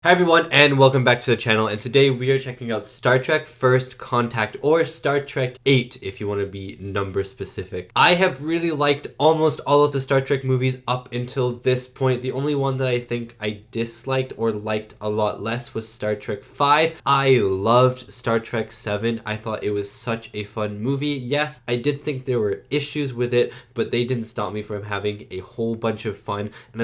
Hi everyone and welcome back to the channel, and today we are checking out Star Trek First Contact, or Star Trek 8 if you want to be number specific. I have really liked almost all of the Star Trek movies up until this point. The only one that I think I disliked or liked a lot less was Star Trek 5. I loved Star Trek 7. I thought it was such a fun movie. Yes, I did think there were issues with it, but they didn't stop me from having a whole bunch of fun, and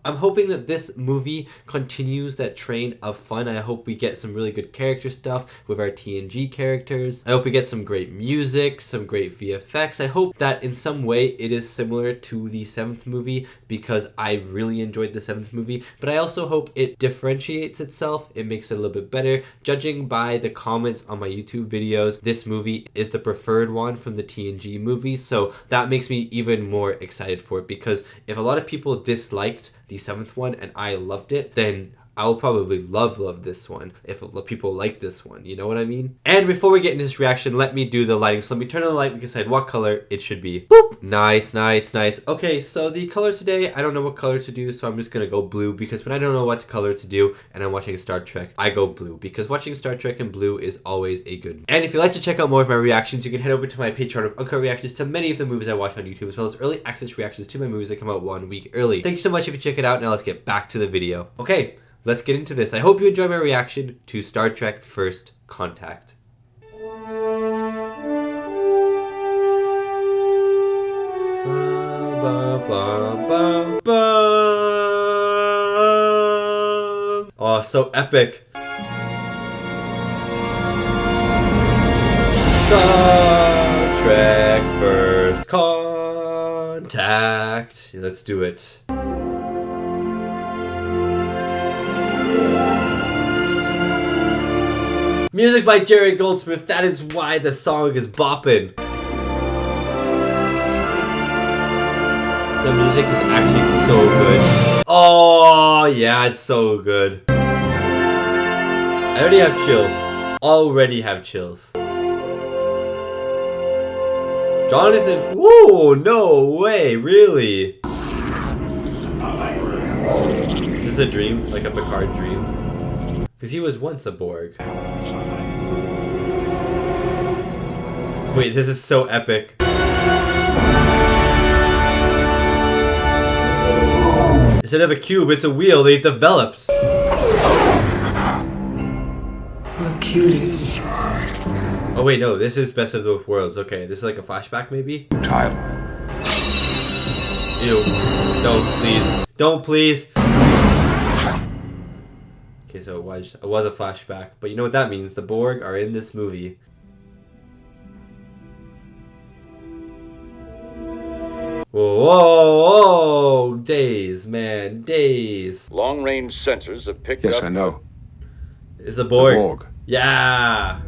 I'm hoping that this movie continues that train of fun. I hope we get some really good character stuff with our TNG characters. I hope we get some great music, some great VFX. I hope that in some way it is similar to the 7th movie, because I really enjoyed the 7th movie, but I also hope it differentiates itself. It makes it a little bit better. Judging by the comments on my YouTube videos, this movie is the preferred one from the TNG movies, so that makes me even more excited for it, because if a lot of people disliked the 7th one and I loved it, then I'll probably love this one if people like this one, you know what I mean? And before we get into this reaction, let me do the lighting. So let me turn on the light, we can decide what color it should be. Boop! Nice. Okay, so the color today, I don't know what color to do, so I'm just gonna go blue, because when I don't know what color to do and I'm watching Star Trek, I go blue, because watching Star Trek in blue is always a good. And if you'd like to check out more of my reactions, you can head over to my Patreon of uncut reactions to many of the movies I watch on YouTube, as well as early access reactions to my movies that come out 1 week early. Thank you so much if you check it out. Now let's get back to the video. Okay. Let's get into this. I hope you enjoy my reaction to Star Trek First Contact. Oh, so epic. Star Trek First Contact. Let's do it. Music by Jerry Goldsmith, that is why the song is bopping. The music is actually so good. Oh, yeah, it's so good. I already have chills. Jonathan, whoa, no way, really? Is this a dream? Like a Picard dream? Because he was once a Borg. Wait, this is so epic. Instead of a cube, it's a wheel they've developed. Look, cuties. Oh wait, no, this is Best of Both Worlds. Okay, this is like a flashback maybe? Child. Ew. Don't please. Okay, so it was a flashback, but you know what that means? The Borg are in this movie. Whoa, days, man, days. Long-range sensors have picked up... Yes, I know. It's the Borg. The Borg. Yeah.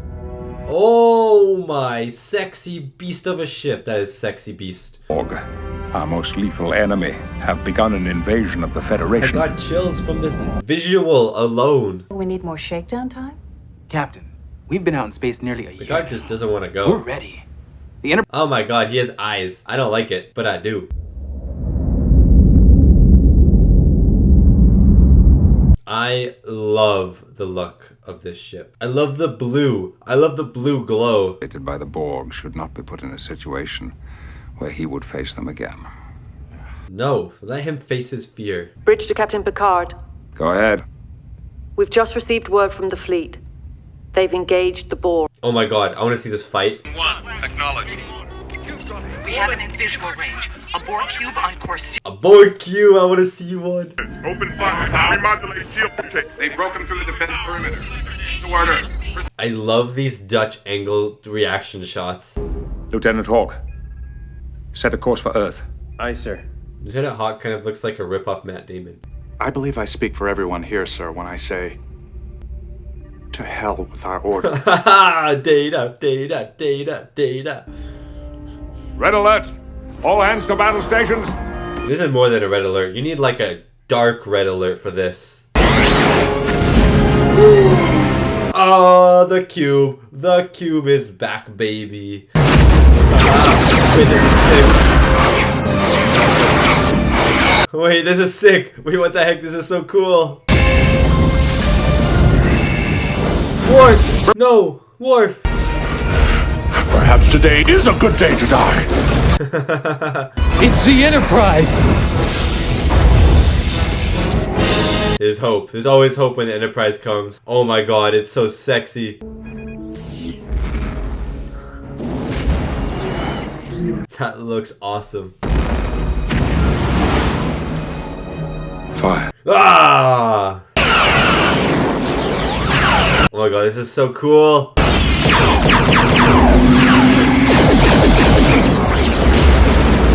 Oh my, sexy beast of a ship. That is sexy beast. Borg, our most lethal enemy, have begun an invasion of the Federation. I got chills from this visual alone. We need more shakedown time? Captain, we've been out in space nearly a year. The guy just doesn't want to go. We're ready. Oh my god, he has eyes. I don't like it, but I do. I love the look of this ship. I love the blue. I love the blue glow. By the Borg should not be put in a situation where he would face them again. No, let him face his fear. Bridge to Captain Picard. Go ahead. We've just received word from the fleet. They've engaged the Borg. Oh my god, I want to see this fight. Acknowledged. We have an in visual range. A Borg cube on course. A Borg cube, I want to see one. Open fire. Remodulate shield. They've broken through the defense perimeter. To order. I love these Dutch angle reaction shots. Lieutenant Hawk, set a course for Earth. Aye, sir. Lieutenant Hawk kind of looks like a rip-off Matt Damon. I believe I speak for everyone here, sir, when I say, to hell with our order. Data. Red alert! All hands to battle stations! This is more than a red alert. You need like a dark red alert for this. Oh, the cube. The cube is back, baby. Wait, this is sick. Wait, this is sick. Wait, what the heck? This is so cool. Borg! No! Worf! Perhaps today is a good day to die. It's the Enterprise! There's hope. There's always hope when the Enterprise comes. Oh my god, it's so sexy. That looks awesome. Fire. Ah! Oh my god, this is so cool.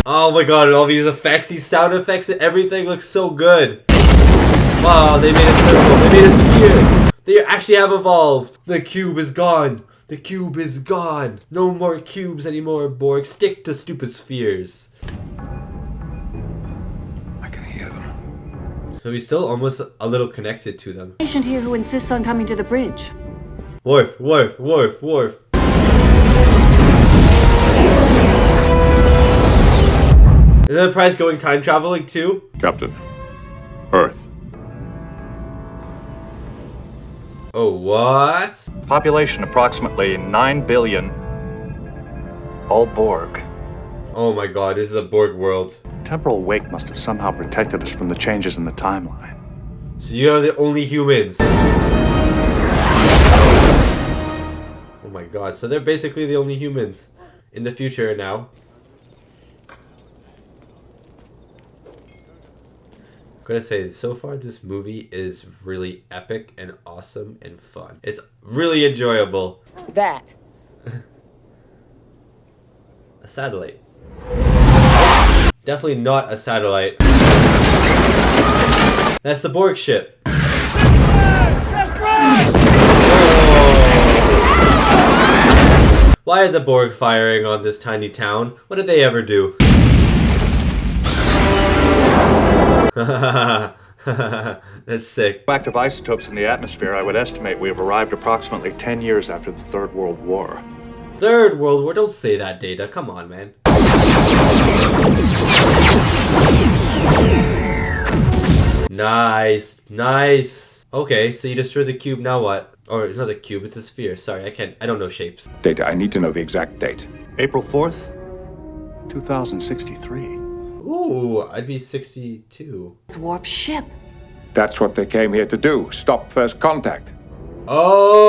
Oh my god, and all these effects, these sound effects, and everything looks so good. Wow, they made a circle. They made a sphere. They actually have evolved. The cube is gone. The cube is gone. No more cubes anymore, Borg. Stick to stupid spheres. I can hear them. So he's still almost a little connected to them. Patient here who insists on coming to the bridge. Worf, Worf, Worf, Worf. Is the Enterprise going time traveling too? Captain, Earth. Oh, what? Population approximately 9 billion. All Borg. Oh my god, this is a Borg world. Temporal wake must have somehow protected us from the changes in the timeline. So you are the only humans. Oh my god, so they're basically the only humans in the future now. I'm gonna say, so far this movie is really epic and awesome and fun. It's really enjoyable. That. A satellite. Definitely not a satellite. That's the Borg ship. Oh. Why are the Borg firing on this tiny town? What did they ever do? That's sick. Active isotopes in the atmosphere, I would estimate we have arrived approximately 10 years after the Third World War. Third World War? Don't say that, Data. Come on, man. Nice. Nice. Okay, so you destroyed the cube, now what? Or it's not a cube, it's a sphere. Sorry, I don't know shapes. Data, I need to know the exact date. April 4th, 2063. Ooh, I'd be 62. Warp ship. That's what they came here to do. Stop first contact. Oh,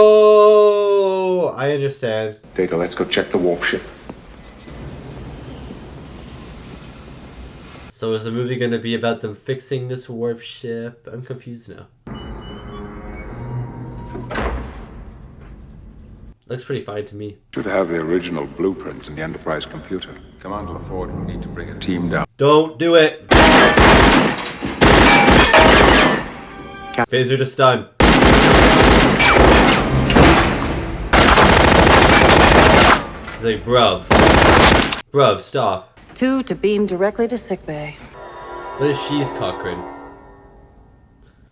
I understand. Data, let's go check the warp ship. So is the movie gonna be about them fixing this warp ship? I'm confused now. Looks pretty fine to me. Should have the original blueprint in the Enterprise computer. Commander LeFord will need to bring a team down. Don't do it! Phaser to stun. He's like, bruv. Bruv, stop. 2 to beam directly to sickbay. What is she's Cochrane?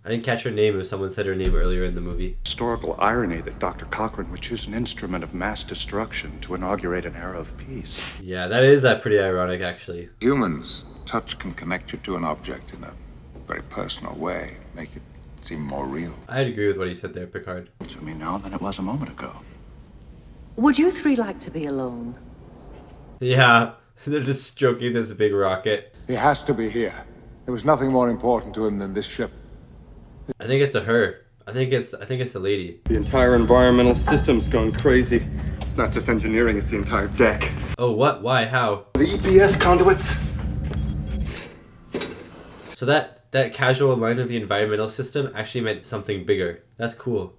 I didn't catch her name if someone said her name earlier in the movie. Historical irony that Dr. Cochrane would choose an instrument of mass destruction to inaugurate an era of peace. Yeah, that is pretty ironic, actually. Humans, touch can connect you to an object in a very personal way, make it seem more real. I'd agree with what he said there, Picard. To me now than it was a moment ago. Would you 3 like to be alone? Yeah, they're just stroking this big rocket. He has to be here. There was nothing more important to him than this ship. I think it's a her. I think it's a lady. The entire environmental system's gone crazy. It's not just engineering, it's the entire deck. Oh, what? Why? How? The EPS conduits. So that casual line of the environmental system actually meant something bigger. That's cool.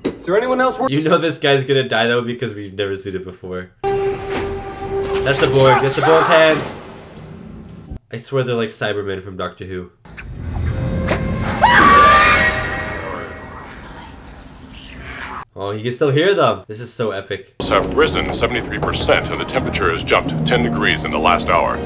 Is there anyone else? You know this guy's gonna die though because we've never seen it before. That's the Borg. That's the Borg hand. I swear they're like Cybermen from Doctor Who. Oh, you can still hear them. This is so epic. Have risen 73% and the temperature has jumped 10 degrees in the last hour.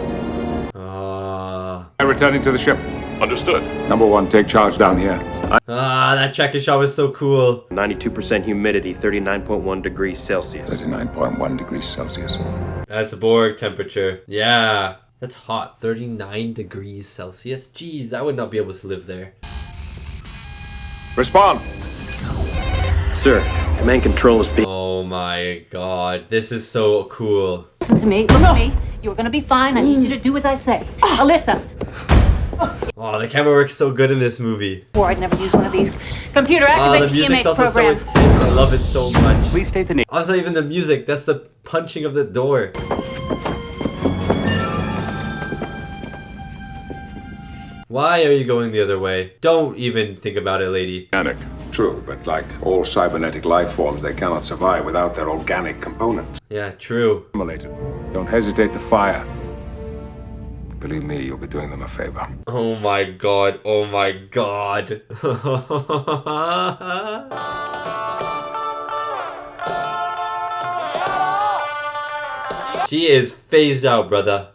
Returning to the ship. Understood. Number 1, take charge down here. That tracking shot was so cool. 92% humidity, 39.1 degrees Celsius. 39.1 degrees Celsius. That's the Borg temperature. Yeah. That's hot. 39 degrees Celsius. Jeez, I would not be able to live there. Respond. Sir, command control is being... Oh my god, this is so cool. Listen to me, look at me. You're gonna be fine. I need you to do as I say. Alyssa. Oh, the camera works so good in this movie. Or I'd never use one of these computer The activated music's EMH also so program. intense. I love it so much. Please state the name. Also, not even the music. That's the punching of the door. Why are you going the other way? Don't even think about it, lady. Organic. True, but like all cybernetic life forms, they cannot survive without their organic components. Yeah, true. Assimilated. Don't hesitate to fire. Believe me, you'll be doing them a favor. Oh my god. Oh my god. She is phased out, brother.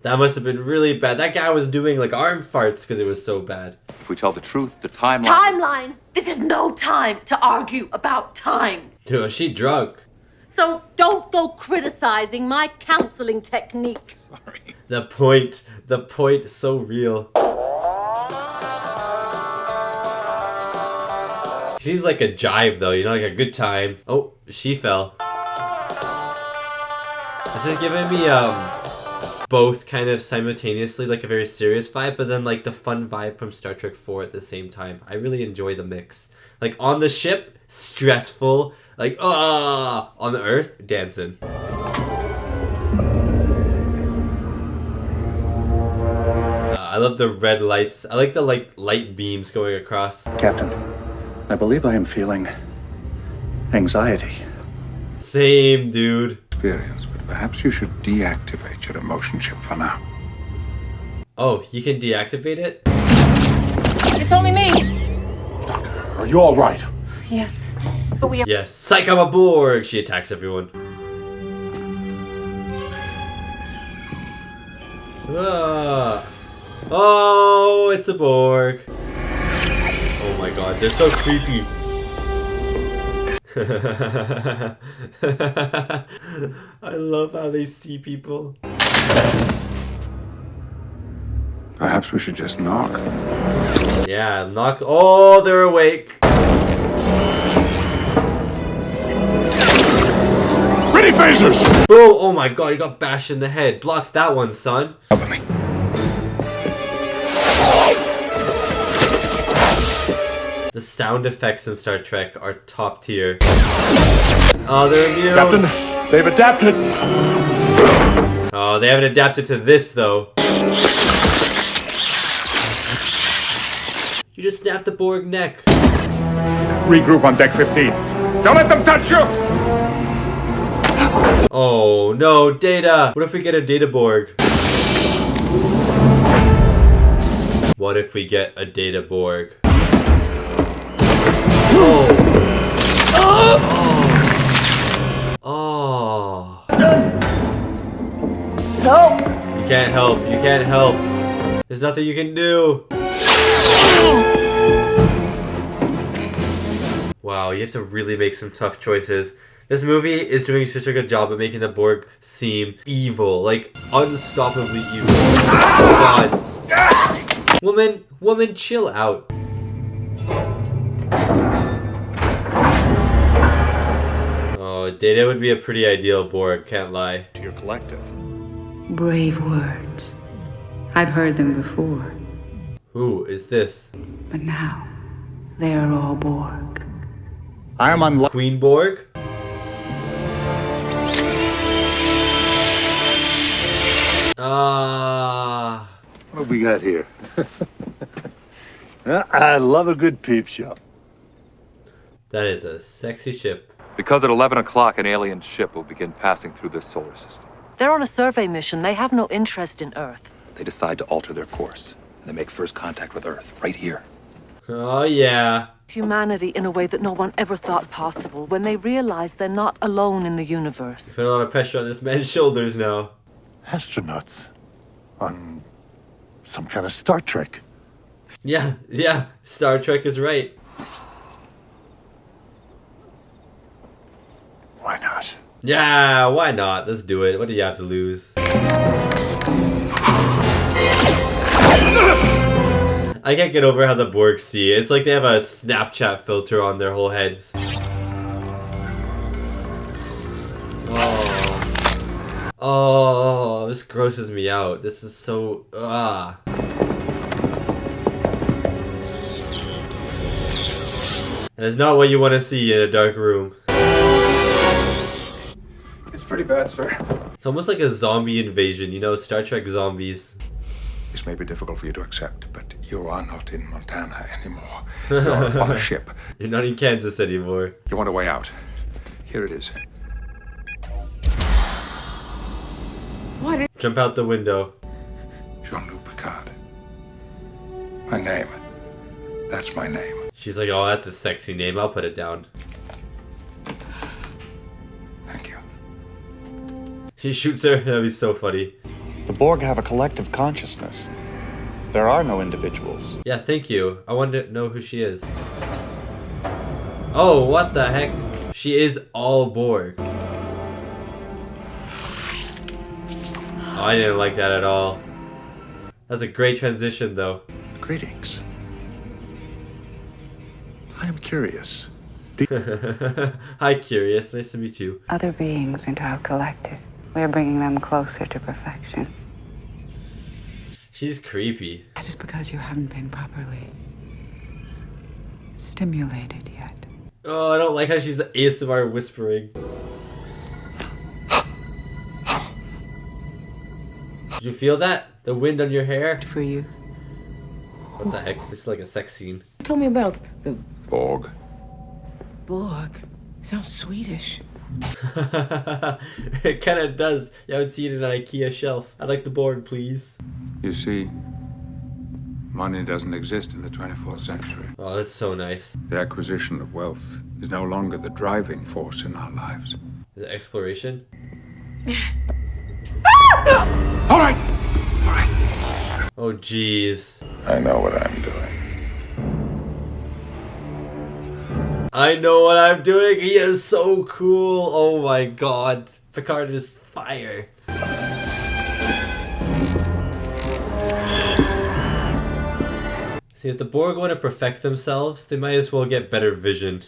That must have been really bad. That guy was doing like arm farts because it was so bad. If we tell the truth, the timeline... Timeline! This is no time to argue about time. Dude, she drunk. So don't go criticizing my counseling techniques. Sorry. The point is so real. Seems like a jive though, you know, like a good time. Oh, she fell. This is giving me both kind of simultaneously like a very serious vibe, but then like the fun vibe from Star Trek 4 at the same time. I really enjoy the mix. Like on the ship, stressful, like on the Earth, dancing. I love the red lights. I like the light beams going across. Captain, I believe I am feeling anxiety. Same, dude. Experience, but perhaps you should deactivate your emotion chip for now. Oh, you can deactivate it? It's only me. Are you all right? Yes, but we have... Yes. Psych, I'm a BORG! She attacks everyone. Ah. Oh, it's a BORG. Oh my god, they're so creepy. I love how they see people. Perhaps we should just knock. Yeah, knock. Oh, they're awake. Ready phasers! Bro, oh my god, you got bashed in the head. Block that one, son. Cover me. The sound effects in Star Trek are top tier. Oh, they're immune. Captain, they've adapted. Oh, they haven't adapted to this, though. You just snapped the BORG neck. Regroup on deck 15. Don't let them touch you! Oh, no, Data. What if we get a Data BORG? What if we get a Data BORG? Oh. Oh. Help! You can't help. You can't help. There's nothing you can do. Wow, you have to really make some tough choices. This movie is doing such a good job of making the BORG seem evil, like unstoppably evil. Oh god. Woman, chill out. Oh, Data would be a pretty ideal BORG, can't lie. To your collective. Brave words. I've heard them before. Who is this? But now, they are all BORG. I am on Queen BORG? Ah. What have we got here? I love a good peep show. That is a sexy ship. Because at 11 o'clock, an alien ship will begin passing through this solar system. They're on a survey mission. They have no interest in Earth. They decide to alter their course, and they make first contact with Earth, right here. Oh, yeah. Humanity in a way that no one ever thought possible when they realize they're not alone in the universe. Put a lot of pressure on this man's shoulders now. Astronauts. On some kind of Star Trek. Yeah, Star Trek is right. Why not? Yeah, why not? Let's do it. What do you have to lose? I can't get over how the Borg see. It's like they have a Snapchat filter on their whole heads. Oh, this grosses me out. This is so... And it's not what you want to see in a dark room. It's pretty bad, sir. It's almost like a zombie invasion, you know, Star Trek zombies. This may be difficult for you to accept, but you are not in Montana anymore. You're on a ship. You're not in Kansas anymore. You want a way out? Here it is. What? Jump out the window. Jean-Luc Picard. My name. That's my name. She's like, oh, that's a sexy name. I'll put it down. Thank you. He shoots her. That'd be so funny. The Borg have a collective consciousness. There are no individuals. Yeah, thank you. I wanted to know who she is. Oh, what the heck? She is all Borg. Oh, I didn't like that at all. That's a great transition, though. Greetings. I am curious. Hi, Curious. Nice to meet you. Other beings into our collective. We're bringing them closer to perfection. She's creepy. That is because you haven't been properly stimulated yet. Oh, I don't like how she's ASMR whispering. Did you feel that? The wind on your hair? For you. What the heck? This is like a sex scene. Tell me about the Borg. Borg. Sounds Swedish. It kind of does. You haven't seen it on an IKEA shelf. I'd like the Borg, please. You see, money doesn't exist in the 24th century. Oh, that's so nice. The acquisition of wealth is no longer the driving force in our lives. Is it exploration? All right! Oh, jeez. I know what I'm doing. I know what I'm doing. He is so cool. Oh my god. Picard is fire. See, if the Borg want to perfect themselves, they might as well get better vision.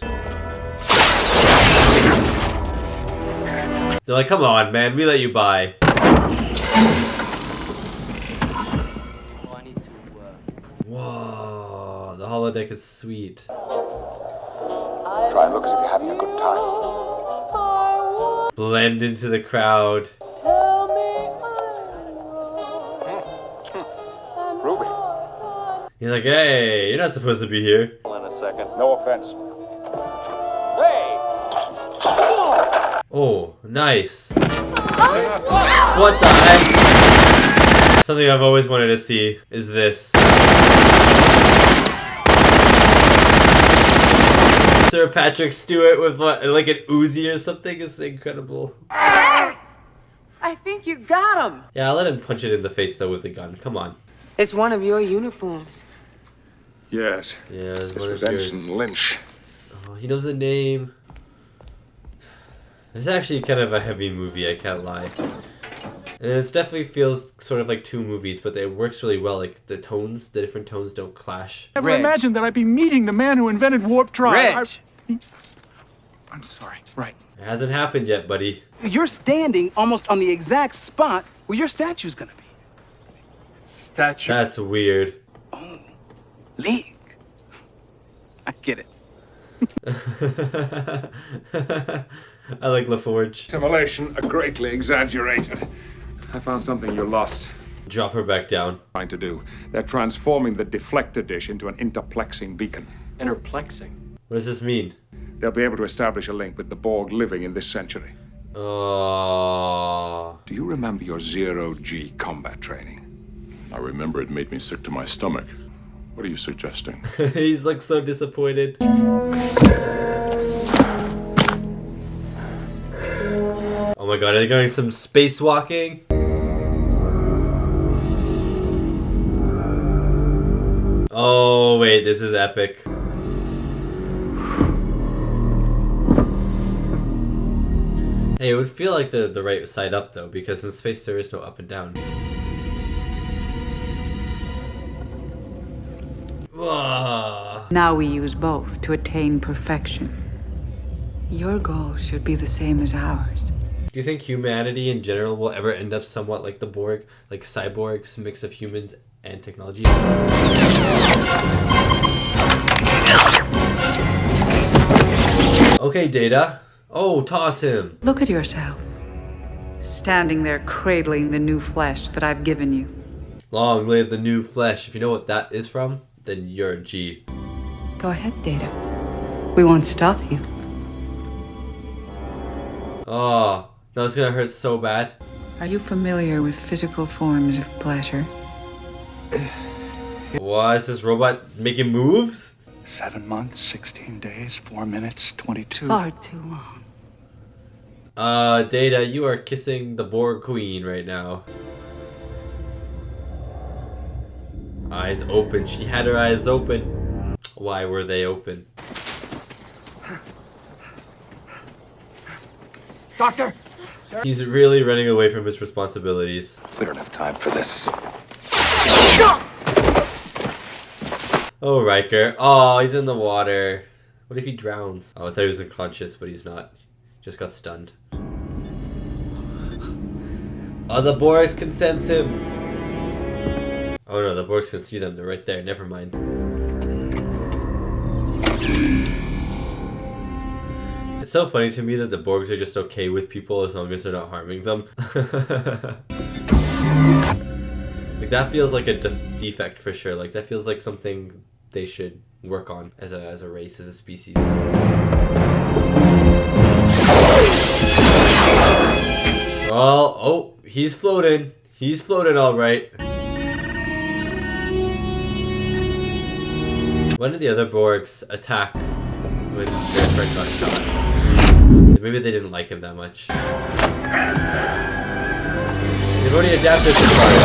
They're like, come on, man. We let you buy. Whoa. The holodeck is sweet. Try and look as if you're having a good time. Blend into the crowd. Ruby. He's like, hey, you're not supposed to be here. In a second. No offense. Hey! Oh, nice. What the heck? Something I've always wanted to see is this. Sir Patrick Stewart with what, like an Uzi or something is incredible. I think you got him. Yeah, I'll let him punch it in the face though with the gun. Come on. It's one of your uniforms. Yes. Yeah, This was Ensign Lynch. Oh, he knows the name. It's actually kind of a heavy movie, I can't lie. And it definitely feels sort of like two movies, but it works really well. Like the tones, the different tones don't clash. Never imagined that I'd be meeting the man who invented warp drive. I'm sorry. Right. It hasn't happened yet, buddy. You're standing almost on the exact spot where your statue's gonna be. Statue? That's weird. Oh, League. I get it. I like LaForge. Simulation greatly exaggerated. I found something you lost. Drop her back down. Trying to do. They're transforming the deflector dish into an interplexing beacon. Interplexing? What does this mean? They'll be able to establish a link with the Borg living in this century. Oh. Do you remember your zero-G combat training? I remember it made me sick to my stomach. What are you suggesting? He's like so disappointed. Oh my god, are they going some spacewalking? Oh wait, this is epic. Hey, it would feel like the right side up though, because in space there is no up and down. Now we use both to attain perfection. Your goal should be the same as ours. Do you think humanity in general will ever end up somewhat like the Borg? Like cyborgs, mix of humans and technology? Okay, Data. Oh, toss him. Look at yourself. Standing there cradling the new flesh that I've given you. Long live the new flesh. If you know what that is from, then you're a G. Go ahead, Data. We won't stop you. Oh, that's gonna hurt so bad. Are you familiar with physical forms of pleasure? Why is this robot making moves? 7 months, 16 days, 4 minutes, 22. Far too long. Data, you are kissing the Borg Queen right now. Eyes open. She had her eyes open. Why were they open? Doctor! He's really running away from his responsibilities. We don't have time for this. Oh, Riker. Oh, he's in the water. What if he drowns? Oh, I thought he was unconscious, but he's not. Just got stunned. Oh, the Borgs can sense him. Oh no, the Borgs can see them. They're right there. Never mind. It's so funny to me that the Borgs are just okay with people as long as they're not harming them. Like that feels like a defect for sure. Like that feels like something they should work on as a race, as a species. Well, oh, he's floating. He's floating all right. When did the other Borgs attack when their friend got shot? Maybe they didn't like him that much. They've already adapted to fire.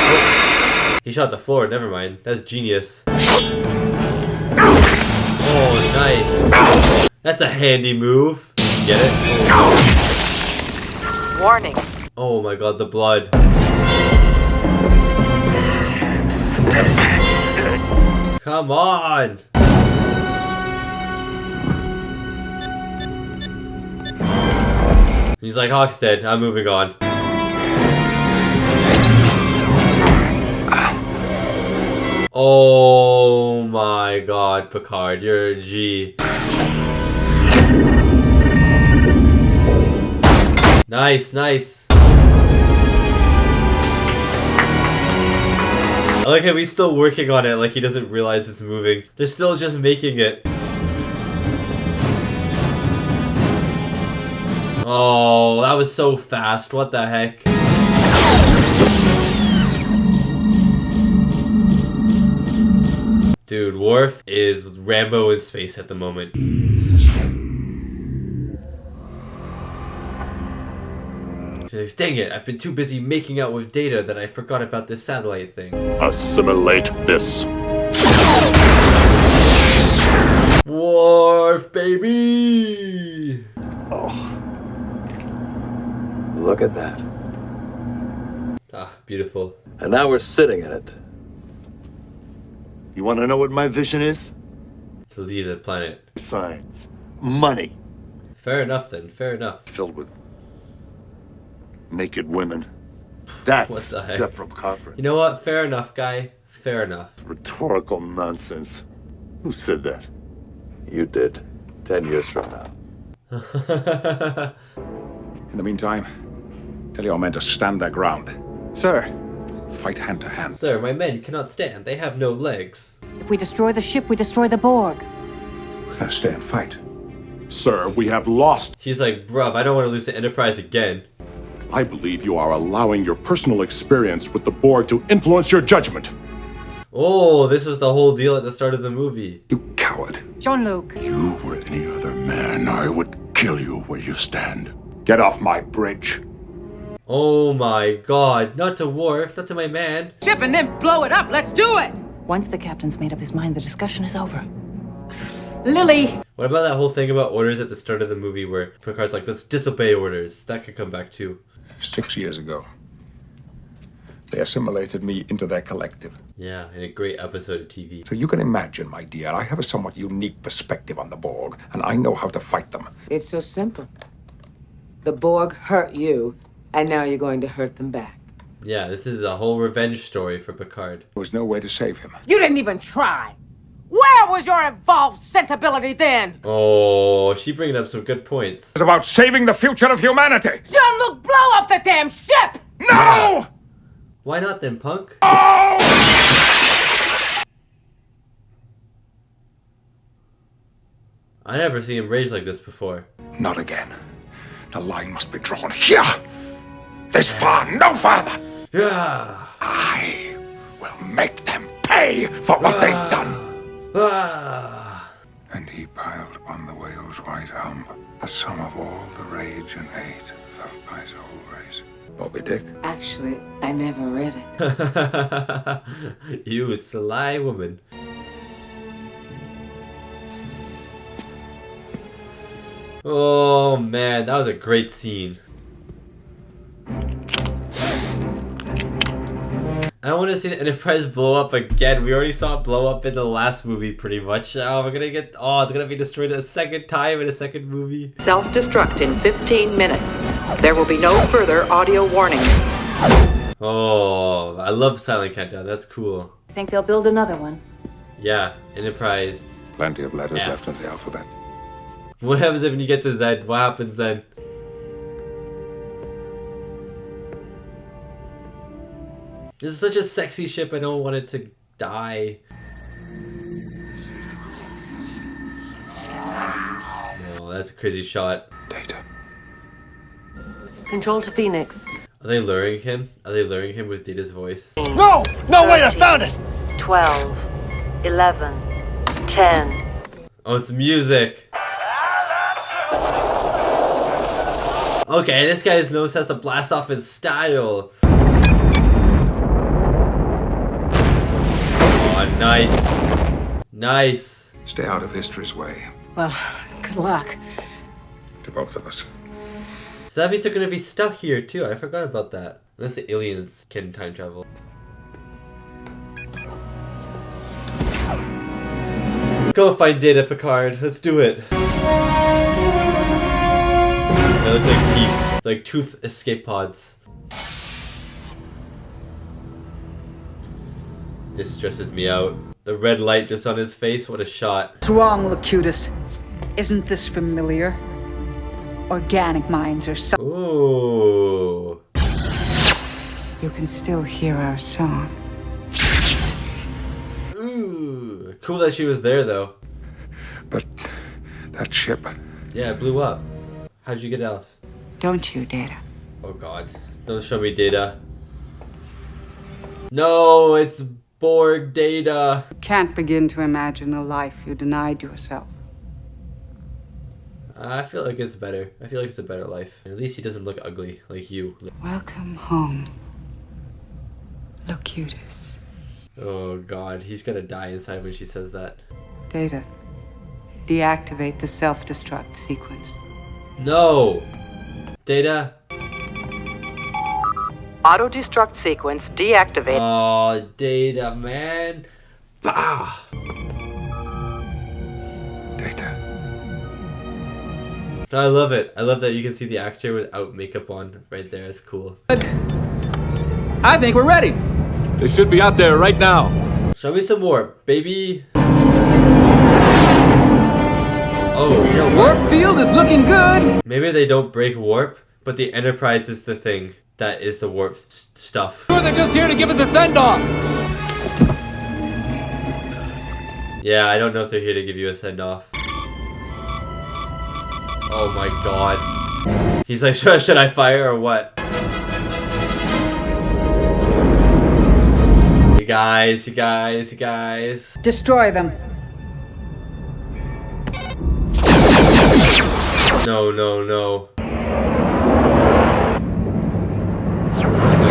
Oh, he shot the floor, never mind. That's genius. Oh, nice. That's a handy move. Get it? Oh. Warning. Oh my god, the blood. Come on! He's like, Hawk's dead. I'm moving on. Oh my god, Picard, you're a G. Nice, nice. I like how he's still working on it, like he doesn't realize it's moving. They're still just making it. Oh, that was so fast. What the heck? Dude, Worf is Rambo in space at the moment. She's like, dang it, I've been too busy making out with Data that I forgot about this satellite thing. Assimilate this. Worf, baby! Oh. Look at that. Ah, beautiful. And now we're sitting in it. You want to know what my vision is? To leave the planet. Science. Money. Fair enough then, fair enough. Filled with naked women. That's What the heck? Zephram Cochrane. You know what? Fair enough, guy. Fair enough. Rhetorical nonsense. Who said that? You did. 10 years from now. In the meantime, tell your men to stand their ground. Sir. Fight hand to hand. Sir, my men cannot stand. They have no legs. If we destroy the ship, we destroy the Borg. We're gonna stay and fight. Sir, we have lost. He's like, bruv, I don't want to lose the Enterprise again. I believe you are allowing your personal experience with the Borg to influence your judgment. Oh, this was the whole deal at the start of the movie. You coward. Jean-Luc. You were any other man, I would kill you where you stand. Get off my bridge. Oh my god. Not to Worf, not to my man. Ship and then blow it up. Let's do it. Once the captain's made up his mind, the discussion is over. Lily! What about that whole thing about orders at the start of the movie where Picard's like, let's disobey orders? That could come back too. 6 years ago, They assimilated me into their collective. Yeah, in a great episode of TV. So you can imagine, my dear, I have a somewhat unique perspective on the Borg, and I know how to fight them. It's so simple. The Borg hurt you, and now you're going to hurt them back. Yeah, this is a whole revenge story for Picard. There was no way to save him. You didn't even try. Where was your involved sensibility then? Oh, she bringing up some good points. It's about saving the future of humanity! Jean-Luc, blow up the damn ship! No! Why not then, punk? Oh! I never seen him rage like this before. Not again. The line must be drawn here! This far, no farther! Yeah! I will make them pay for what they've done! And he piled upon the whale's white hump the sum of all the rage and hate felt by his whole race. Bobby Dick. Actually, I never read it. You sly woman. Oh man, that was a great scene. I want to see the Enterprise blow up again. We already saw it blow up in the last movie pretty much. Oh, we're gonna get... Oh, it's gonna be destroyed a second time in a second movie. Self-destruct in 15 minutes. There will be no further audio warnings. Oh, I love Silent Countdown. That's cool. Think they'll build another one? Yeah, Enterprise. Plenty of letters F. left in the alphabet. What happens if you get to Z? What happens then? This is such a sexy ship, I don't want it to die. Oh, that's a crazy shot. Data. Control to Phoenix. Are they luring him? Are they luring him with Data's voice? No! No, wait, I found it! 12, 11, 10. Oh, it's music. Okay, this guy knows how to blast off his style. Oh, nice. Nice. Stay out of history's way. Well, good luck. To both of us. So that means they're gonna be stuck here too. I forgot about that. Unless the aliens can time travel. Go find Data, Picard. Let's do it. They look like teeth, like tooth escape pods. This stresses me out. The red light just on his face, what a shot. What's wrong, Locutus? Isn't this familiar? Organic minds are so... Ooh. You can still hear our song. Ooh. Cool that she was there though. But that ship... Yeah, it blew up. How'd you get off? Don't you, Data? Oh god. Don't show me Data. No, it's Borg Data. Can't begin to imagine the life you denied yourself. I feel like it's better. I feel like it's a better life. At least he doesn't look ugly like you. Welcome home, Locutus. Oh god, he's gonna die inside when she says that. Data, deactivate the self-destruct sequence. No! Data? Auto-destruct sequence deactivate. Oh, Data, man. Bah! Data. I love it. I love that you can see the actor without makeup on right there. It's cool. I think we're ready. They should be out there right now. Show me some more, baby. Oh, you know what? Warp field is looking good. Maybe they don't break warp, but the Enterprise is the thing that is the warp stuff. Sure, they're just here to give us a send-off. Yeah, I don't know if they're here to give you a send-off. Oh my god. He's like, should I fire or what? You guys. Destroy them. No. No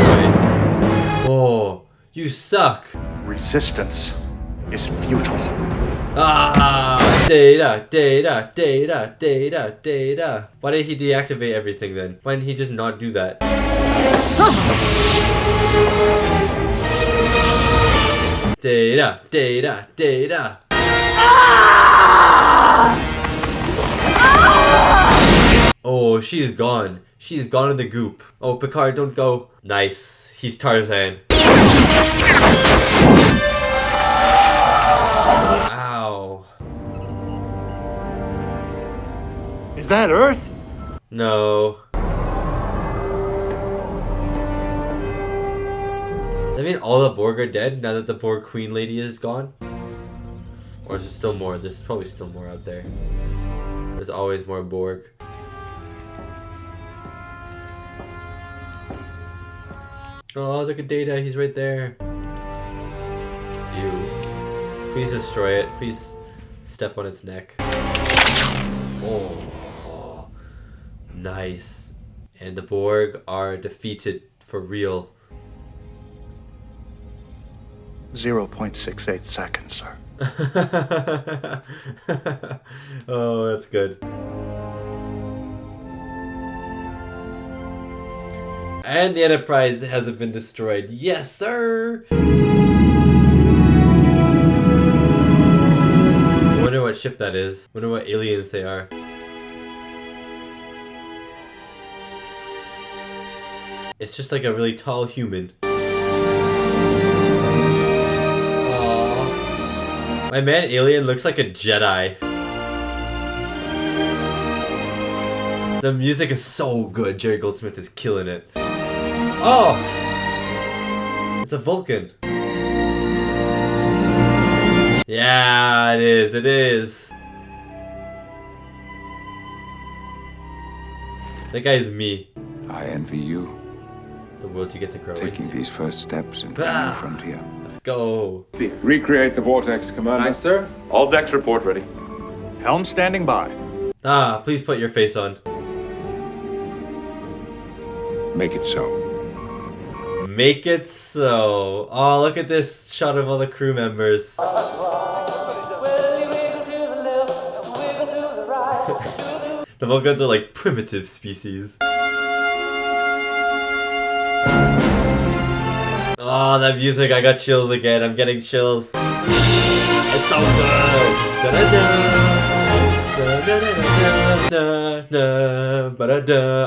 way. Oh, you suck. Resistance is futile. Ah, Data. Why did he deactivate everything then? Why didn't he just not do that? Data, data, data. Oh, she's gone. She's gone in the goop. Oh, Picard, don't go. Nice. He's Tarzan. Ow. Is that Earth? No. Does that mean all the Borg are dead now that the Borg Queen Lady is gone? Or is there still more? There's probably still more out there. There's always more Borg. Oh, look at Data. He's right there. Ew. Please destroy it. Please step on its neck. Oh. Nice. And the Borg are defeated for real. 0.68 seconds, sir. Oh, that's good. And the Enterprise hasn't been destroyed. Yes, sir! I wonder what ship that is. Wonder what aliens they are. It's just like a really tall human. Aww. My man alien looks like a Jedi. The music is so good. Jerry Goldsmith is killing it. Oh! It's a Vulcan. Yeah, it is. It is. That guy is me. I envy you. The world you get to grow Taking into. these first steps into the new frontier. Let's go. Recreate the vortex, Commander. Aye, sir. All decks report ready. Helm standing by. Ah, please put your face on. Make it so. Make it so. Oh, look at this shot of all the crew members. The Vulcans are like primitive species. Oh, that music, I got chills again. I'm getting chills. It's so good.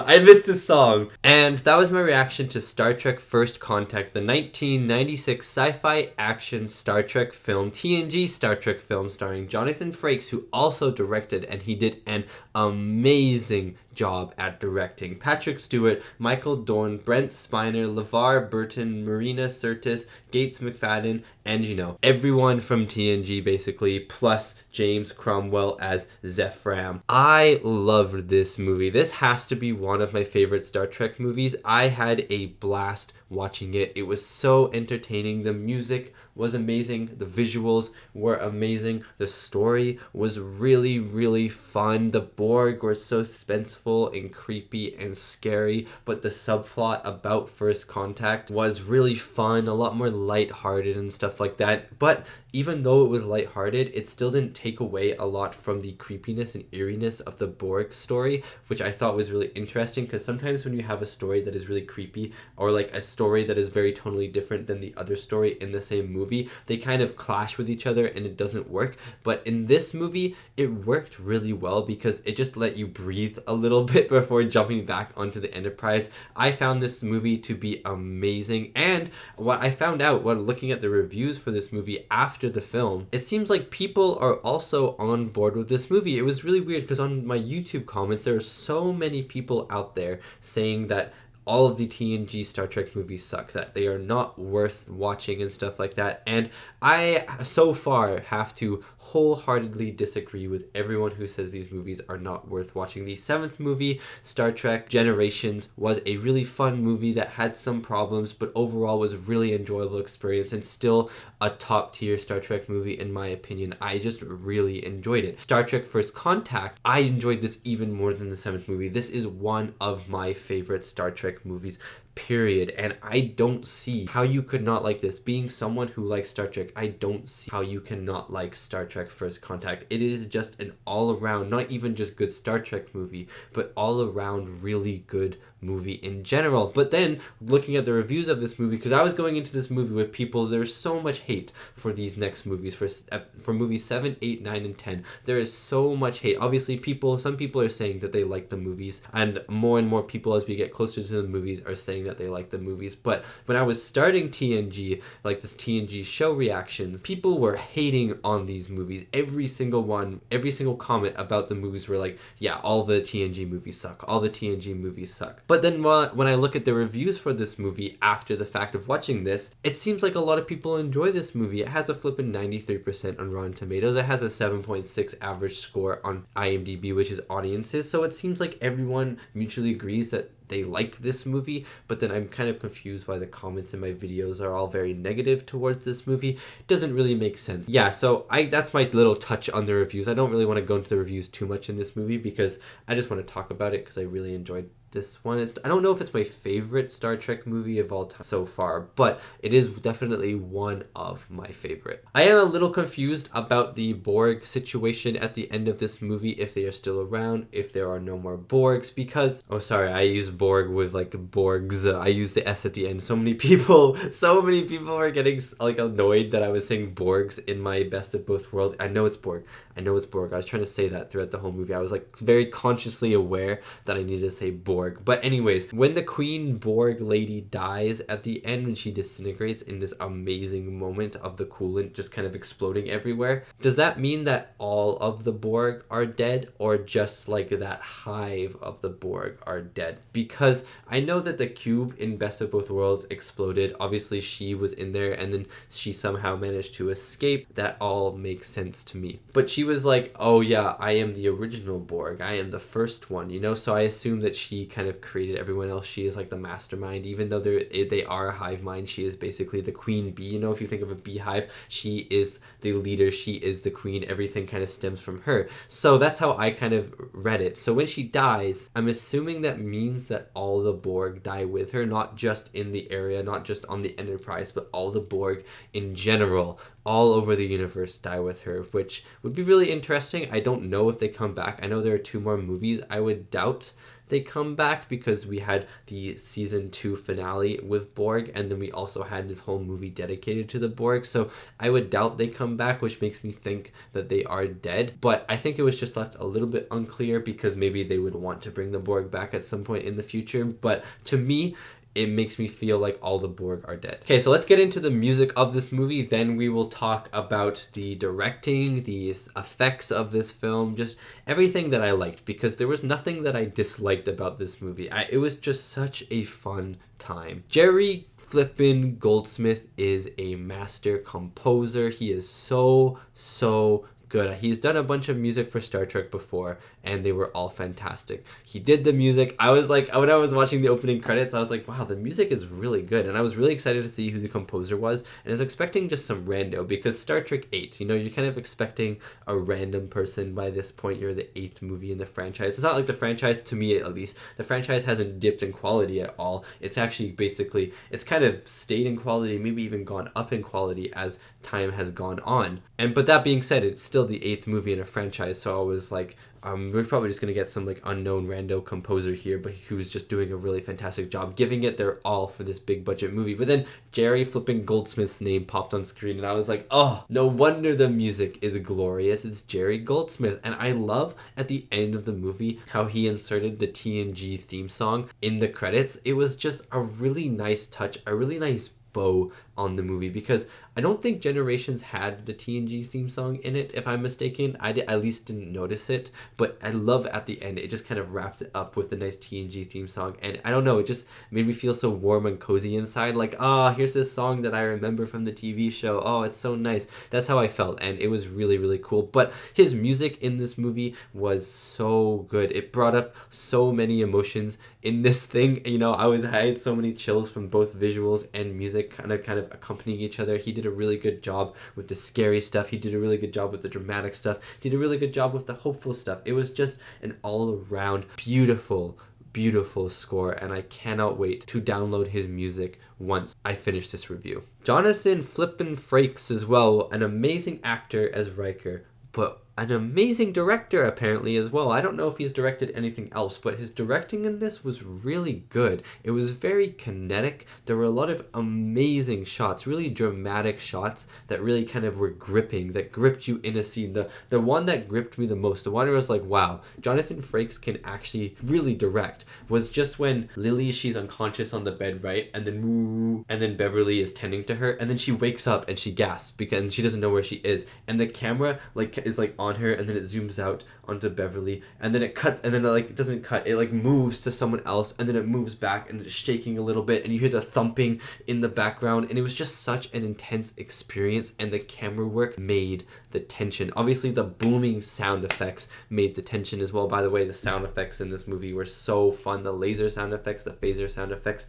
I missed this song. And that was my reaction to Star Trek First Contact, the 1996 sci-fi action Star Trek film, TNG Star Trek film, starring Jonathan Frakes, who also directed, and he did an amazing job at directing. Patrick Stewart, Michael Dorn, Brent Spiner, LeVar, Burton, Marina, Sirtis, Gates McFadden, and you know, everyone from TNG basically, plus James Cromwell as Zephram. I loved this movie. This has to be one of my favorite Star Trek movies. I had a blast watching it. It was so entertaining. The music was amazing. The visuals were amazing. The story was really, really fun. The Borg were so suspenseful and creepy and scary, but the subplot about First Contact was really fun, a lot more lighthearted and stuff like that. But even though it was lighthearted, it still didn't take away a lot from the creepiness and eeriness of the Borg story, which I thought was really interesting, because sometimes when you have a story that is really creepy, or like a story that is very tonally different than the other story in the same movie, they kind of clash with each other and it doesn't work. But in this movie, it worked really well because it just let you breathe a little bit before jumping back onto the Enterprise. I found this movie to be amazing, and what I found out when looking at the reviews for this movie after the film, it seems like people are also on board with this movie. It was really weird because on my YouTube comments, there are so many people out there saying that all of the TNG Star Trek movies suck, that they are not worth watching and stuff like that. And I, so far, have to wholeheartedly disagree with everyone who says these movies are not worth watching. The 7th movie, Star Trek Generations, was a really fun movie that had some problems, but overall was a really enjoyable experience and still a top tier Star Trek movie in my opinion. I just really enjoyed it. Star Trek First Contact, I enjoyed this even more than the 7th movie. This is one of my favorite Star Trek movies, period. And I don't see how you could not like this. Being someone who likes Star Trek, I don't see how you cannot like Star Trek First Contact. It is just an all-around, not even just good Star Trek movie, but all-around really good movie in general. But then looking at the reviews of this movie, because I was going into this movie with people, there's so much hate for these next movies, for movies 7, 8, 9, and 10. There is so much hate. Obviously some people are saying that they like the movies, and more people as we get closer to the movies are saying that they like the movies. But when I was starting TNG, like this TNG show reactions, people were hating on these movies. Every single comment about the movies were like, yeah, all the TNG movies suck. All the TNG movies suck. But then when I look at the reviews for this movie after the fact of watching this, it seems like a lot of people enjoy this movie. It has a flippin' 93% on Rotten Tomatoes. It has a 7.6 average score on IMDb, which is audiences. So it seems like everyone mutually agrees that they like this movie, but then I'm kind of confused why the comments in my videos are all very negative towards this movie. It doesn't really make sense. Yeah, so that's my little touch on the reviews. I don't really want to go into the reviews too much in this movie because I just want to talk about it because I really enjoyed this one. I don't know if it's my favorite Star Trek movie of all time so far, but it is definitely one of my favorite. I am a little confused about the Borg situation at the end of this movie, if they are still around, if there are no more Borgs, because, oh sorry, I use Borg with like Borgs, I used the S at the end. So many people were getting like annoyed that I was saying Borgs in my Best of Both Worlds. I know it's Borg. I was trying to say that throughout the whole movie. I was like very consciously aware that I needed to say Borg. But anyways, when the Queen Borg lady dies at the end, when she disintegrates in this amazing moment of the coolant just kind of exploding everywhere, does that mean that all of the Borg are dead, or just like that hive of the Borg are dead? Because I know that the cube in Best of Both Worlds exploded. Obviously she was in there and then she somehow managed to escape. That all makes sense to me. But she was like, oh yeah, I am the original Borg. I am the first one, you know? So I assume that she kind of created everyone else. She is like the mastermind, even though they are a hive mind. She is basically the queen bee. You know, if you think of a beehive, she is the leader, she is the queen. Everything kind of stems from her. So that's how I kind of read it. So when she dies, I'm assuming that means that all the Borg die with her, not just in the area, not just on the Enterprise, but all the Borg in general, all over the universe die with her, which would be really interesting. I don't know if they come back. I know there are 2 more movies. I would doubt they come back because we had the season 2 finale with Borg, and then we also had this whole movie dedicated to the Borg. So I would doubt they come back, which makes me think that they are dead. But I think it was just left a little bit unclear because maybe they would want to bring the Borg back at some point in the future. But to me, it makes me feel like all the Borg are dead. Okay, so let's get into the music of this movie. Then we will talk about the directing, the effects of this film, just everything that I liked, because there was nothing that I disliked about this movie. It was just such a fun time. Jerry flippin' Goldsmith is a master composer. He is so good. He's done a bunch of music for Star Trek before, and they were all fantastic. He did the music. I was like, when I was watching the opening credits, I was like, wow, the music is really good. And I was really excited to see who the composer was. And I was expecting just some rando, because Star Trek 8, you know, you're kind of expecting a random person by this point. You're the 8th movie in the franchise. It's not like the franchise, to me at least, the franchise hasn't dipped in quality at all. It's actually basically, it's kind of stayed in quality, maybe even gone up in quality as time has gone on. But that being said, it's still the 8th movie in a franchise, so I was like, we're probably just gonna get some like unknown rando composer here, but who's just doing a really fantastic job, giving it their all for this big budget movie. But then Jerry flipping Goldsmith's name popped on screen, and I was like, oh, no wonder the music is glorious. It's Jerry Goldsmith. And I love at the end of the movie how he inserted the TNG theme song in the credits. It was just a really nice touch, a really nice bow on the movie, because I don't think Generations had the TNG theme song in it, if I'm mistaken. I at least didn't notice it, but I love at the end, it just kind of wrapped it up with the nice TNG theme song, and I don't know, it just made me feel so warm and cozy inside, like, here's this song that I remember from the TV show, oh, it's so nice. That's how I felt, and it was really, really cool. But his music in this movie was so good. It brought up so many emotions in this thing, you know. I had so many chills from both visuals and music kind of accompanying each other. He did a really good job with the scary stuff. He did a really good job with the dramatic stuff. He did a really good job with the hopeful stuff. It was just an all-around beautiful beautiful score, and I cannot wait to download his music once I finish this review. Jonathan Flippin' Frakes as well, an amazing actor as Riker, but an amazing director apparently as well. I don't know if he's directed anything else, but his directing in this was really good. It was very kinetic. There were a lot of amazing shots, really dramatic shots that really kind of were gripping, that gripped you in a scene. The one that gripped me the most, the one where I was like, wow, Jonathan Frakes can actually really direct, was just when Lily, she's unconscious on the bed, right? And then Beverly is tending to her, and then she wakes up and she gasps because she doesn't know where she is. And the camera is on her, and then it zooms out onto Beverly, and then it cuts, and then it doesn't cut, it moves to someone else, and then it moves back, and it's shaking a little bit, and you hear the thumping in the background, and it was just such an intense experience, and the camera work made the tension. Obviously the booming sound effects made the tension as well. By the way, the sound effects in this movie were so fun. The laser sound effects, the phaser sound effects,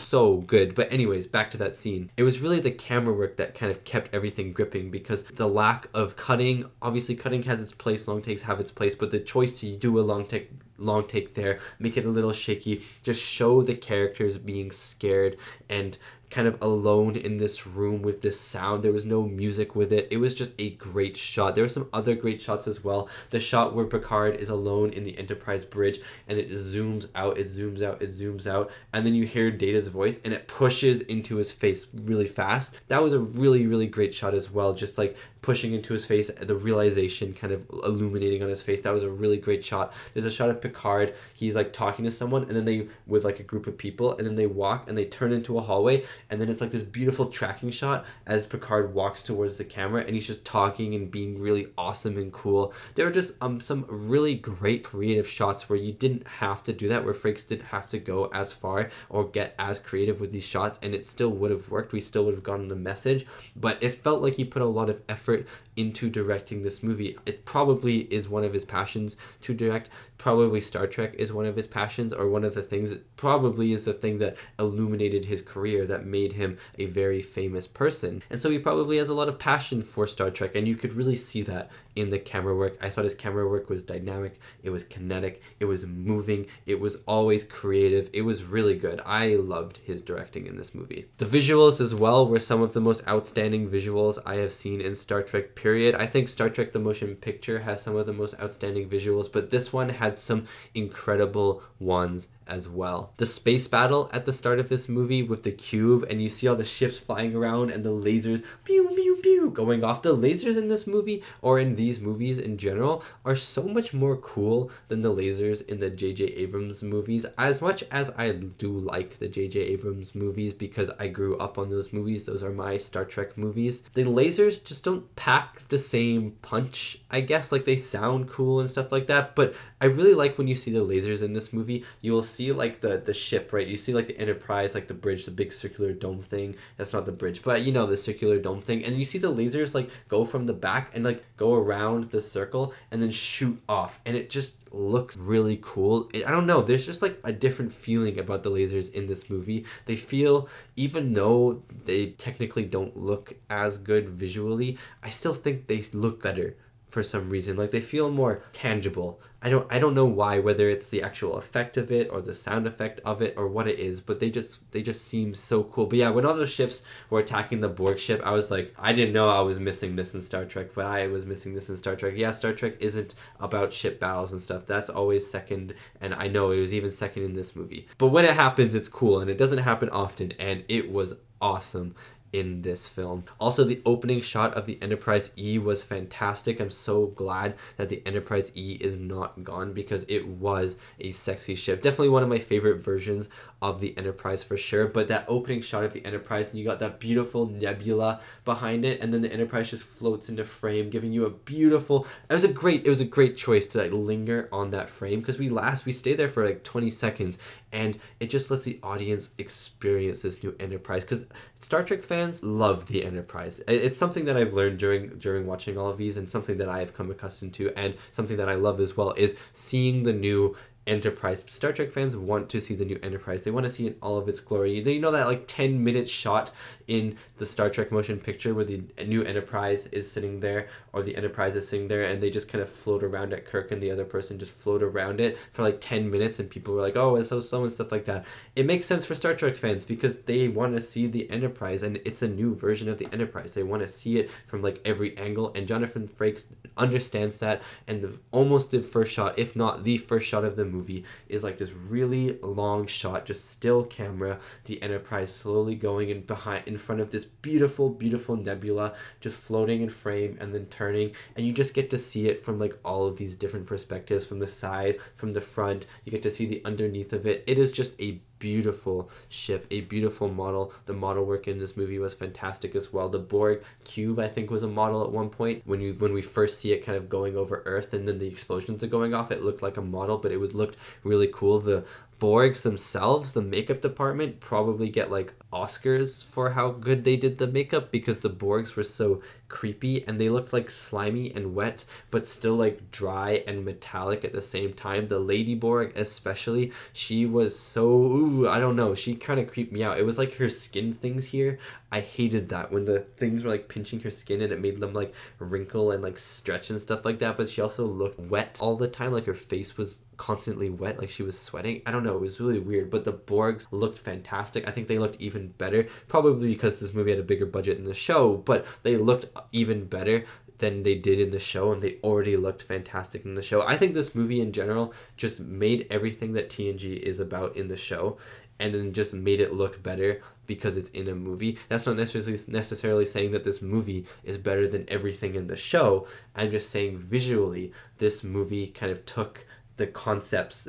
so good. But anyways, back to that scene. It was really the camera work that kind of kept everything gripping, because the lack of cutting, obviously cutting has its place, long takes have its place, but the choice to do a long take there, make it a little shaky, just show the characters being scared and kind of alone in this room with this sound. There was no music with it. It was just a great shot. There were some other great shots as well. The shot where Picard is alone in the Enterprise bridge, and it zooms out, it zooms out, it zooms out, and then you hear Data's voice, and it pushes into his face really fast. That was a really, really great shot as well. Just pushing into his face, the realization kind of illuminating on his face. That was a really great shot. There's a shot of Picard. He's talking to someone, and then they, with a group of people, and then they walk and they turn into a hallway, and then it's this beautiful tracking shot as Picard walks towards the camera, and he's just talking and being really awesome and cool. There were just some really great creative shots where you didn't have to do that, where Frakes didn't have to go as far or get as creative with these shots, and it still would have worked. We still would have gotten the message, but it felt like he put a lot of effort into directing this movie. It probably is one of his passions to direct. Probably Star Trek is one of his passions, or one of the things, it probably is the thing that illuminated his career, that made him a very famous person. And so he probably has a lot of passion for Star Trek, and you could really see that in the camera work. I thought his camera work was dynamic, it was kinetic, it was moving, it was always creative. It was really good. I loved his directing in this movie. The visuals as well were some of the most outstanding visuals I have seen in Star Trek, period. I think Star Trek the Motion Picture has some of the most outstanding visuals, but this one had some incredible ones as well. The space battle at the start of this movie with the cube, and you see all the ships flying around and the lasers pew pew pew going off. The lasers in this movie, or in these movies in general, are so much more cool than the lasers in the J.J. Abrams movies. As much as I do like the J.J. Abrams movies because I grew up on those movies, those are my Star Trek movies, the lasers just don't pack the same punch, I guess. They sound cool and stuff like that, but I really like when you see the lasers in this movie. You will see the ship, right? You see the Enterprise, the bridge, the big circular dome thing. That's not the bridge, but the circular dome thing, and you see the lasers go from the back and go around the circle and then shoot off, and it just looks really cool. I don't know, there's just a different feeling about the lasers in this movie. They feel, even though they technically don't look as good visually, I still think they look better for some reason. They feel more tangible. I don't know why, whether it's the actual effect of it or the sound effect of it or what it is, but they just seem so cool. But yeah, when all those ships were attacking the Borg ship, I was I didn't know I was missing this in Star Trek, but I was missing this in Star Trek. Yeah, Star Trek isn't about ship battles and stuff. That's always second, and I know it was even second in this movie. But when it happens, it's cool, and it doesn't happen often, and it was awesome in this film. Also, the opening shot of the Enterprise E was fantastic. I'm so glad that the Enterprise E is not gone, because it was a sexy ship. Definitely one of my favorite versions of the Enterprise for sure. But that opening shot of the Enterprise, and you got that beautiful nebula behind it, and then the Enterprise just floats into frame, giving you a beautiful, it was a great choice to linger on that frame, because we stay there for 20 seconds, and it just lets the audience experience this new Enterprise, because Star Trek fans love the Enterprise. It's something that I've learned during watching all of these, and something that I have come accustomed to, and something that I love as well, is seeing the new Enterprise. Star Trek fans want to see the new Enterprise. They want to see it in all of its glory. That 10-minute shot in the Star Trek motion picture where the new Enterprise is sitting there, or the Enterprise is sitting there, and they just kind of float around at Kirk, and the other person just float around it for like 10 minutes, and people were like, oh, it's so and stuff like that. It makes sense for Star Trek fans because they want to see the Enterprise, and it's a new version of the Enterprise. They want to see it from like every angle, and Jonathan Frakes understands that, and almost the first shot, if not the first shot of the movie, is like this really long shot, just still camera, the Enterprise slowly going in front of this beautiful nebula, just floating in frame and then turning, and you just get to see it from like all of these different perspectives, from the side, from the front. You get to see the underneath of it. It is just a beautiful ship, a beautiful model. The model work in this movie was fantastic as well. The Borg cube, I think, was a model at one point. When we first see it kind of going over Earth and then the explosions are going off, it looked like a model, but it looked really cool. The Borgs themselves, the makeup department, probably get like Oscars for how good they did the makeup, because the Borgs were so creepy and they looked like slimy and wet but still like dry and metallic at the same time. The Lady Borg especially, she was so, I don't know, she kind of creeped me out. It was like her skin things here, I hated that when the things were like pinching her skin and it made them like wrinkle and like stretch and stuff like that. But she also looked wet all the time, like her face was constantly wet, like she was sweating. I don't know, it was really weird. But the Borgs looked fantastic. I think they looked even better, probably because this movie had a bigger budget in the show, but they looked even better than they did in the show, and they already looked fantastic in the show. I think this movie in general just made everything that TNG is about in the show, and then just made it look better because it's in a movie. That's not necessarily saying that this movie is better than everything in the show. I'm just saying visually, this movie kind of took the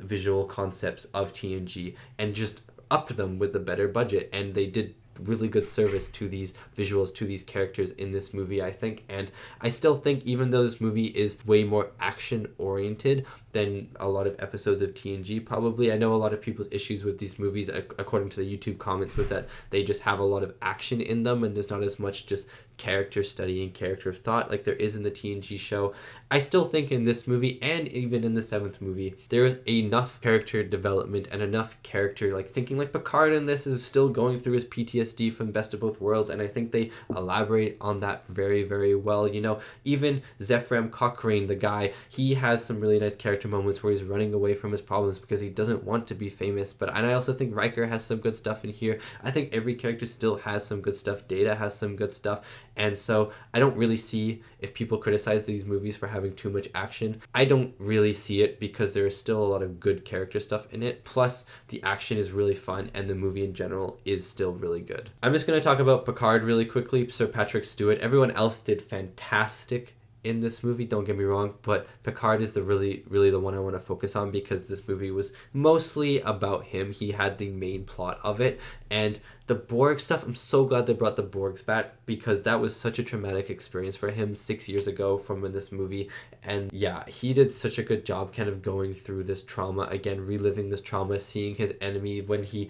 visual concepts of TNG and just upped them with a better budget, and they did really good service to these visuals, to these characters in this movie, I think. And I still think, even though this movie is way more action oriented than a lot of episodes of TNG, probably, I know a lot of people's issues with these movies, according to the YouTube comments, was that they just have a lot of action in them and there's not as much just character study and character thought like there is in the TNG show. I still think in this movie, and even in the 7th movie, there is enough character development and enough character, like thinking like Picard in this is still going through his PTSD from Best of Both Worlds, and I think they elaborate on that very, very well. You know, even Zephram Cochrane, the guy, he has some really nice character moments where he's running away from his problems because he doesn't want to be famous. And I also think Riker has some good stuff in here. I think every character still has some good stuff. Data has some good stuff. And so I don't really see, if people criticize these movies for having too much action, I don't really see it, because there is still a lot of good character stuff in it. Plus, the action is really fun, and the movie in general is still really good. I'm just going to talk about Picard really quickly. Sir Patrick Stewart. Everyone else did fantastic in this movie, don't get me wrong, but Picard is really the one I want to focus on, because this movie was mostly about him. He had the main plot of it. And the Borg stuff, I'm so glad they brought the Borgs back, because that was such a traumatic experience for him 6 years ago from in this movie. And yeah, he did such a good job kind of going through this trauma again, reliving this trauma, seeing his enemy when he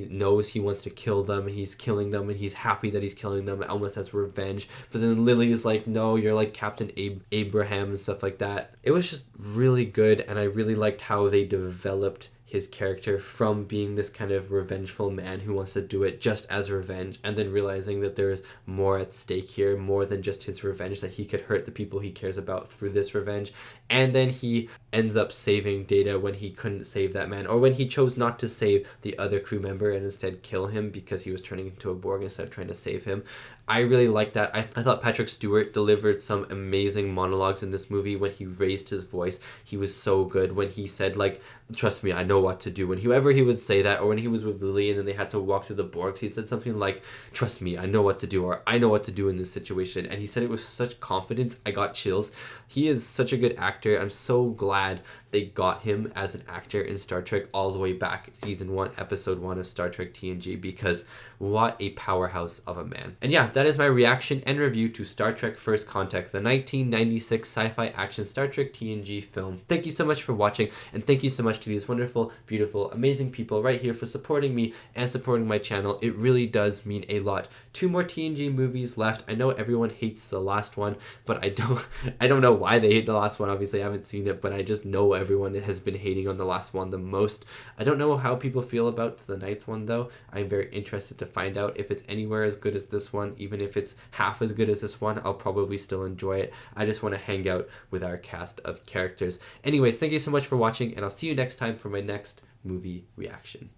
knows he wants to kill them, he's killing them, and he's happy that he's killing them almost as revenge. But then Lily is like, no, you're like Captain Abraham and stuff like that. It was just really good, and I really liked how they developed his character from being this kind of revengeful man who wants to do it just as revenge, and then realizing that there's more at stake here, more than just his revenge, that he could hurt the people he cares about through this revenge. And then he ends up saving Data when he couldn't save that man, or when he chose not to save the other crew member and instead kill him because he was turning into a Borg instead of trying to save him. I really liked that. I thought Patrick Stewart delivered some amazing monologues in this movie. When he raised his voice, he was so good. When he said, like, trust me, I know what to do. When whoever he would say that, or when he was with Lily and then they had to walk through the Borgs, he said something like, trust me, I know what to do, or I know what to do in this situation. And he said it with such confidence, I got chills. He is such a good actor. I'm so glad they got him as an actor in Star Trek all the way back season 1, episode 1 of Star Trek TNG, because what a powerhouse of a man. And yeah, that is my reaction and review to Star Trek First Contact, the 1996 sci-fi action Star Trek TNG film. Thank you so much for watching, and thank you so much to these wonderful, beautiful, amazing people right here for supporting me and supporting my channel. It really does mean a lot. 2 more TNG movies left. I know everyone hates the last one, but I don't know why they hate the last one. Obviously, I haven't seen it, but I just know everyone has been hating on the last one the most. I don't know how people feel about the 9th one, though. I'm very interested to find out if it's anywhere as good as this one. Even if it's half as good as this one, I'll probably still enjoy it. I just want to hang out with our cast of characters. Anyways, thank you so much for watching, and I'll see you next time for my next movie reaction.